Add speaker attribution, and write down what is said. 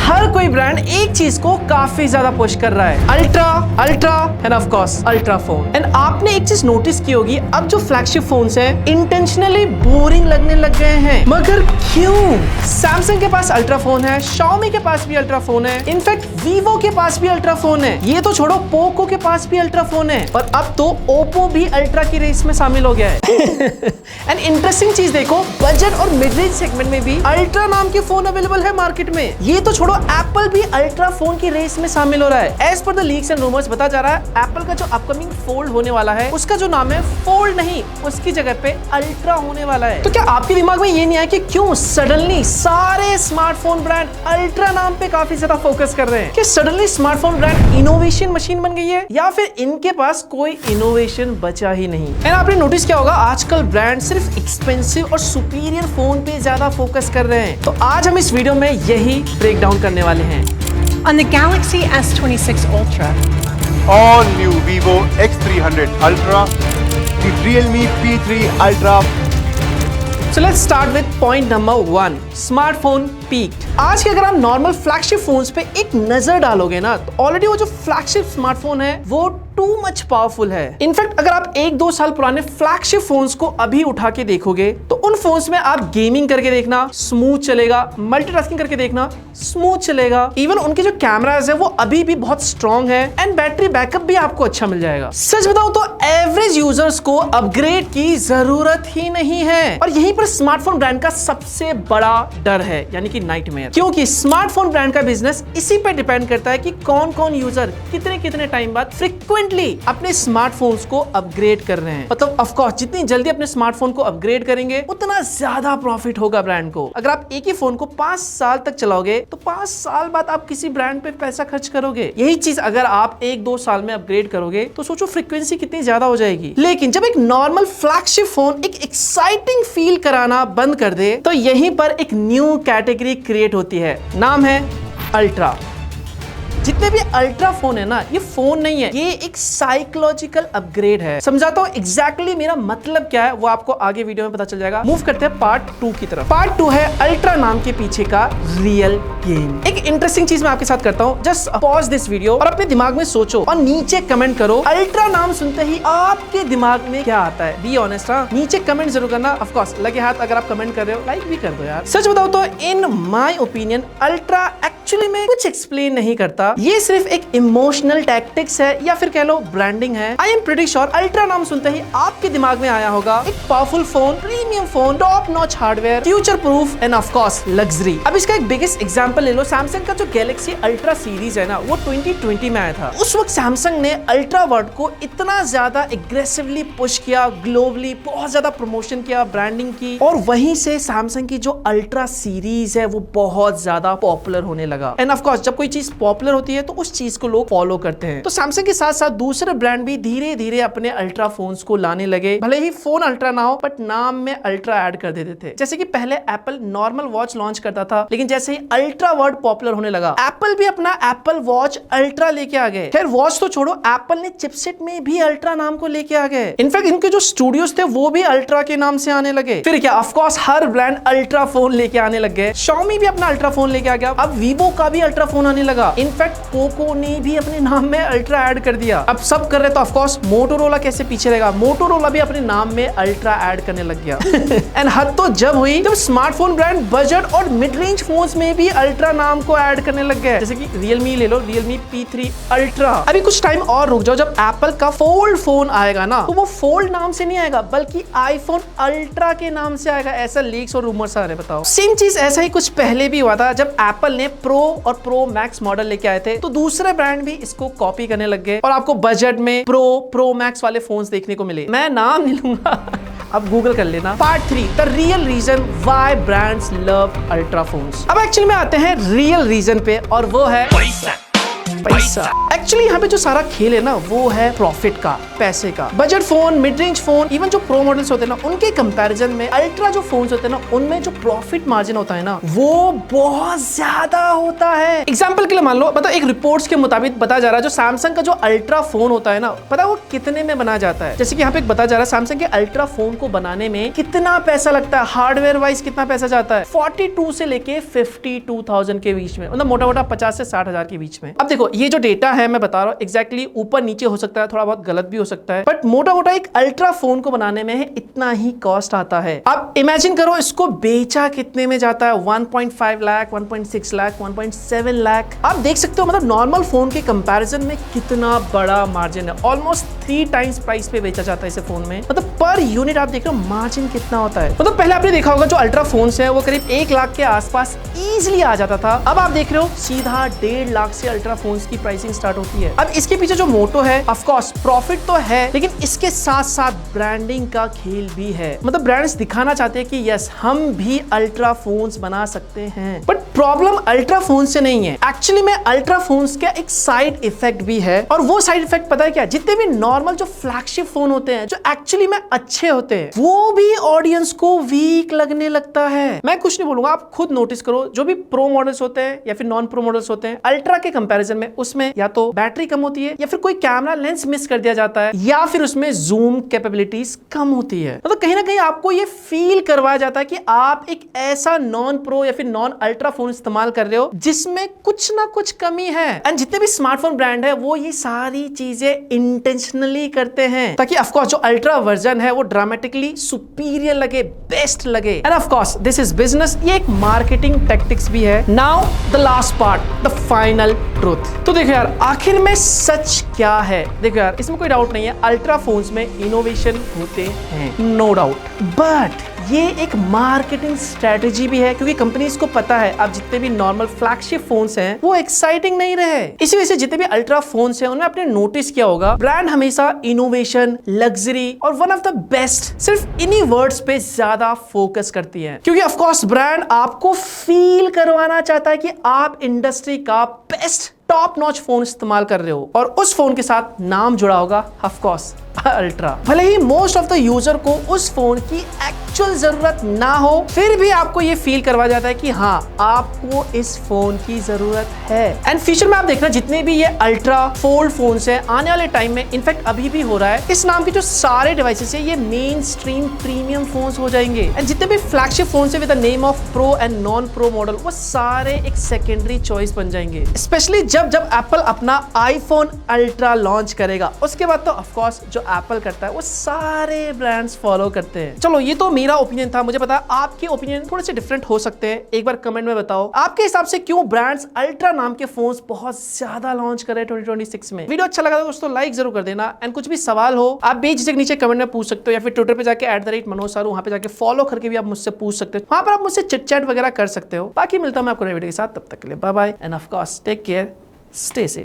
Speaker 1: हर कोई ब्रांड एक चीज को काफी ज्यादा पुश कर रहा है, ultra ultra and of course ultra phone. And आपने एक चीज नोटिस की होगी, अब जो फ्लैगशिप फोन्स हैं इंटेंशनली बोरिंग लगने लग गए हैं। मगर क्यों? सैमसंग के पास अल्ट्रा फोन है, Xiaomi के पास भी अल्ट्रा फोन है, इनफैक्ट Vivo के पास भी अल्ट्रा फोन है, ये तो छोड़ो पोको के पास भी अल्ट्रा फोन है, और अब तो ओप्पो भी अल्ट्रा की रेस में शामिल हो गया है। एंड इंटरेस्टिंग चीज देखो, बजट और मिड रेंज सेगमेंट में भी अल्ट्रा नाम के फोन अवेलेबल है मार्केट में। ये तो छोड़ो, एप्पल भी अल्ट्रा फोन की रेस में शामिल हो रहा है। As per the leaks and rumours बता जा रहा है, एप्पल का जो अपकमिंग फोल्ड होने वाला है उसका जो नाम है फोल्ड नहीं, उसकी जगह पे अल्ट्रा होने वाला है। तो क्या आपके दिमाग में ये नहीं आया कि क्यों सडनली सारे स्मार्टफोन ब्रांड अल्ट्रा नाम पे काफी ज्यादा फोकस कर रहे हैं? कि suddenly smartphone brand innovation machine बन गई है, या फिर इनके पास कोई इनोवेशन बचा ही नहीं? एंड आपने नोटिस किया होगा, आजकल ब्रांड सिर्फ एक्सपेंसिव और सुपीरियर फोन पे ज्यादा फोकस कर रहे हैं। तो आज हम इस वीडियो में यही ब्रेक डाउन करने वाले हैं।
Speaker 2: On the Galaxy S26 Ultra,
Speaker 3: All new Vivo X300 Ultra, the Realme P3 Ultra.
Speaker 1: So let's start with point number 1, smartphone peaked. आज के अगर आप नॉर्मल फ्लैगशिप फोन्स पे एक नजर डालोगे ना, तो ऑलरेडी वो जो फ्लैगशिप स्मार्टफोन है वो टू मच पावरफुल है। इनफैक्ट अगर आप 1-2 साल पुराने फ्लैगशिप फोन्स को अभी उठा के देखोगे तो उन फोन्स में आप गेमिंग करके देखना स्मूथ चलेगा, मल्टीटास्किंग करके देखना स्मूथ चलेगा, इवन उनके जो कैमराज है वो अभी भी बहुत स्ट्रॉन्ग है, एंड बैटरी बैकअप भी आपको अच्छा मिल जाएगा। सच बताओ तो एवरेज यूजर्स को अपग्रेड की जरूरत ही नहीं है, और यहीं पर स्मार्टफोन ब्रांड का सबसे बड़ा डर है, यानी कि नाइटमेयर। क्योंकि स्मार्टफोन ब्रांड का बिजनेस इसी पे डिपेंड करता है कि कौन कौन यूजर कितने कितने टाइम बाद फ्रीक्वेंटली अपने स्मार्टफोन्स को अपग्रेड कर रहे हैं। मतलब ऑफ कोर्स जितनी जल्दी अपने स्मार्टफोन को अपग्रेड करेंगे उतना ज्यादा प्रॉफिट होगा ब्रांड को। अगर आप एक ही फोन को 5 साल तक चलाओगे तो 5 साल बाद आप किसी ब्रांड पे पैसा खर्च करोगे। यही चीज अगर आप 1-2 साल में अपग्रेड करोगे तो सोचो फ्रीक्वेंसी कितनी ज्यादा हो जाएगी। लेकिन जब एक नॉर्मल फ्लैगशिप फोन एक एक्साइटिंग फील कराना बंद कर दे तो यहीं पर एक न्यू कैटेगरी क्रिएट होती है, नाम है अल्ट्रा। जितने भी अल्ट्रा फोन है ना, ये फोन नहीं है, ये एक साइकोलॉजिकल अपग्रेड है। समझाता हूँ एग्जैक्टली मेरा मतलब क्या है, वो आपको आगे वीडियो में पता चल जाएगा। मूव करते हैं पार्ट 2 की तरफ। पार्ट 2 है अल्ट्रा नाम के पीछे का रियल गेम। एक इंटरेस्टिंग चीज मैं आपके साथ करता हूँ, जस्ट पॉज दिस वीडियो और अपने दिमाग में सोचो और नीचे कमेंट करो, अल्ट्रा नाम सुनते ही आपके दिमाग में क्या आता है? बी ऑनेस्ट, हाँ, नीचे कमेंट जरूर करना। ऑफ कोर्स लगे हाथ अगर आप कमेंट कर रहे हो, लाइक भी कर दो यार। सच बताओ तो in my opinion ultra actually में कुछ एक्सप्लेन नहीं करता, ये सिर्फ एक इमोशनल टैक्टिक्स है, या फिर कह लो ब्रांडिंग है। I am pretty sure ultra नाम सुनते ही आपके दिमाग में आया होगा एक powerful phone, premium phone, top notch hardware, future proof and of course luxury. अब इसका एक बिगेस्ट एग्जांपल ले लो, सैमसंग का जो गैलेक्सी अल्ट्रा सीरीज है ना, वो 2020 में आया था। उस वक्त सैमसंग ने अल्ट्रा वर्ड को इतना ज्यादा एग्रेसिवली पुश किया, ग्लोबली बहुत ज्यादा प्रमोशन किया, ब्रांडिंग की, और वहीं से सैमसंग की जो अल्ट्रा सीरीज है वो बहुत ज्यादा पॉपुलर होने लगा। एंड ऑफ कोर्स जब कोई चीज पॉपुलर होती है तो उस चीज को लोग फॉलो करते हैं। तो सैमसंग के साथ साथ दूसरे ब्रांड भी धीरे धीरे अपने अल्ट्रा फोन्स को लाने लगे। भले ही फोन अल्ट्रा ना हो बट नाम में अल्ट्रा ऐड कर देते थे। जैसे कि पहले एप्पल नॉर्मल वॉच लॉन्च करता था, लेकिन जैसे ही अल्ट्रा वर्ड पॉपुलर होने लगा, एप्पल भी अपना एप्पल वॉच अल्ट्रा लेके आ गए। खैर वॉच तो छोड़ो, एप्पल ने चिपसेट में भी अल्ट्रा नाम को लेके आ गए। इनफैक्ट इनके जो स्टूडियोज थे वो भी अल्ट्रा के नाम से आने लगे। फिर क्या, of course her brand ultra phone लेके आने लग गए। Xiaomi भी अपना अल्ट्रा फोन लेके आ गया, अब Vivo का भी अल्ट्रा फोन आने लगा। इनफैक्ट पोको ने भी अपने नाम में अल्ट्रा ऐड कर दिया। अब सब कर रहे तो ऑफ कोर्स मोटोरोला कैसे पीछे रहेगा, मोटोरोला भी अपने नाम में अल्ट्रा ऐड करने लग गया। एंड हद तो जब हुई जब स्मार्टफोन ब्रांड बजट और मिड रेंज फोन्स में भी अल्ट्रा नाम को ऐड करने लग गए। जैसे कि Realme ले लो, Realme P3 Ultra। अभी कुछ टाइम और रुक जाओ, जब एप्पल का फोल्ड फोन आएगा ना, तो वो फोल्ड नाम से नहीं आएगा बल्कि आईफोन अल्ट्रा के नाम से आएगा। ऐसा लीक्स और रूमर्स आ रहे। बताओ, सेम चीज ऐसा ही कुछ पहले भी हुआ था, जब एप्पल ने प्रो और प्रो मैक्स मॉडल लेके आए थे तो दूसरे ब्रांड भी इसको कॉपी करने लग गए, और आपको बजट में प्रो मैक्स वाले फोन्स देखने को मिले। मैं नाम नहीं लूंगा, अब गूगल कर लेना। Part 3, the real reason why brands love ultra phones. अब एक्चुअली में आते हैं रियल रीजन पे, और वो है पैसा। पैसा। एक्चुअली यहाँ पे जो सारा खेल है ना वो है प्रॉफिट का, पैसे का। Budget phone, mid range phone, even जो प्रो मॉडल्स होते हैं ना उनके कंपैरिजन में अल्ट्रा जो फोन्स होते हैं ना उनमें जो प्रॉफिट मार्जिन होता है ना वो बहुत ज्यादा होता है। एग्जांपल के लिए मान लो, मतलब एक रिपोर्ट्स के मुताबिक बताया जा रहा है जो सैमसंग का जो अल्ट्रा फोन होता है ना, पता है वो कितने में बना जाता है। जैसे कि यहाँ पे बताया जा रहा है सैमसंग के अल्ट्रा फोन को बनाने में कितना पैसा लगता है, हार्डवेयर वाइज कितना पैसा जाता है, 42 से लेके 52,000 के बीच में, मतलब मोटा मोटा 50 से 60,000 के बीच में। अब देखो ये जो डेटा है मैं बता रहा हूँ एग्जैक्टली ऊपर नीचे हो सकता है, थोड़ा बहुत गलत भी हो सकता है, बट मोटा मोटा एक अल्ट्रा फोन को बनाने में इतना ही कॉस्ट आता है। अब इमेजिन करो इसको बेचा कितने में जाता है, 1.5 लाख, 1.6 लाख, 1.7 लाख। आप देख सकते हो मतलब नॉर्मल फोन के कंपैरिजन में कितना बड़ा मार्जिन है। ऑलमोस्ट 3 टाइम्स प्राइस पे बेचा जाता है इसे फोन में, मतलब पर यूनिट आप देख रहे हो मार्जिन कितना होता है। मतलब पहले आपने देखा होगा जो अल्ट्रा फोन्स है वो करीब 1 लाख के आसपास इजीली आ जाता था। अब आप देख रहे हो सीधा 1.5 लाख से अल्ट्रा फोन्स की प्राइसिंग स्टार्ट होती है। अब इसके पीछे जो मोटो है, ऑफ कोर्स प्रॉफिट तो है, लेकिन इसके साथ साथ ब्रांडिंग का खेल भी है। मतलब ब्रांड्स दिखाना चाहते हैं कि यस हम भी अल्ट्रा फोन्स बना सकते हैं। बट प्रॉब्लम अल्ट्रा फोन से नहीं है, एक्चुअली में अल्ट्रा फोन्स का एक साइड इफेक्ट भी है। और वो साइड इफेक्ट पता है क्या, जितने भी नॉर्मल जो फ्लैगशिप फोन होते हैं जो एक्चुअली में अच्छे होते हैं वो भी ऑडियंस को वीक लगने लगता है। मैं कुछ नहीं बोलूंगा, आप खुद नोटिस करो जो भी प्रो मॉडल्स होते हैं या फिर नॉन प्रो मॉडल्स होते हैं अल्ट्रा के कंपैरिजन में उसमें या तो बैटरी कम होती है या फिर कोई कैमरा लेंस मिस कर दिया जाता है या फिर उसमें जूम कैपेबिलिटीज कम होती है। मतलब कहीं ना कहीं आपको ये फील करवाया जाता है कि आप एक ऐसा नॉन प्रो या फिर नॉन अल्ट्रा फोन इस्तेमाल कर रहे हो जिसमें कुछ ना कुछ कमी है। एंड जितने भी स्मार्टफोन ब्रांड है वो ये सारी चीजें इंटेंशनली करते हैं ताकि ऑफ कोर्स जो अल्ट्रा वर्जन है वो ड्रामेटिकली सुपीरियर लगे, बेस्ट लगे। And of course this is business, ये एक मार्केटिंग टैक्टिक्स भी है। Now the last part, the final truth. तो देखो यार आखिर में सच क्या है। देखो यार इसमें कोई डाउट नहीं है अल्ट्रा फोन्स में इनोवेशन होते हैं, नो डाउट, बट ये एक मार्केटिंग स्ट्रेटेजी भी है क्योंकि कंपनीज को पता है अब जितने भी नॉर्मल फ्लैगशिप फोन्स हैं वो एक्साइटिंग नहीं रहे। इसी वजह से जितने भी अल्ट्रा फोन्स हैं उनमें आपने नोटिस किया होगा ब्रांड हमेशा इनोवेशन, लग्जरी और वन ऑफ द बेस्ट सिर्फ इन्हीं वर्ड्स पे ज्यादा फोकस करती है क्योंकि ऑफ कोर्स ब्रांड आपको फील करवाना चाहता है कि आप इंडस्ट्री का बेस्ट टॉप नॉच फोन इस्तेमाल कर रहे हो और उस फोन के साथ नाम जुड़ा होगा ऑफ कोर्स अल्ट्रा। भले ही मोस्ट ऑफ द यूजर को उस फोन की एक्चुअल जरूरत ना हो फिर भी आपको ये फील करवा जाता है कि हाँ आपको इस फोन की जरूरत है। एंड फ्यूचर में आप देखना जितने भी ये अल्ट्रा फोल्ड फोन्स हैं आने वाले टाइम में, इनफैक्ट अभी भी हो रहा है, इस नाम के जो सारे डिवाइसेस है ये मेन स्ट्रीम प्रीमियम फोन्स हो जाएंगे। एंड जितने भी फ्लैगशिप फोन्स है with the name of pro and non pro model वो सारे एक सेकेंडरी चॉइस बन जाएंगे। स्पेशली जब एप्पल अपना आईफोन अल्ट्रा लॉन्च करेगा उसके बाद तो ऑफ कोर्स जो एप्पल करता है वो सारे ब्रांड्स फॉलो करते हैं। चलो ये तो मेरा ओपिनियन था, मुझे पता है आपके ओपिनियन थोड़े से डिफरेंट हो सकते हैं। एक बार कमेंट में बताओ आपके हिसाब से क्यों ब्रांड्स अल्ट्रा नाम के फोन्स बहुत ज्यादा लॉन्च कर रहे हैं 2026 में। वीडियो अच्छा लगा तो दोस्तों लाइक जरूर कर देना। एंड कुछ भी सवाल हो आप बेझिझक नीचे कमेंट में पूछ सकते हो या फिर ट्विटर पे जाके @मनोज सारू वहां पे जाके फॉलो करके भी आप मुझसे पूछ सकते हो। वहां पर आप मुझसे चिट चैट वगैरह कर सकते हो। बाकी मिलता हूं मैं आपको नए वीडियो के साथ, तब तक के लिए bye bye and of course take care, stay safe.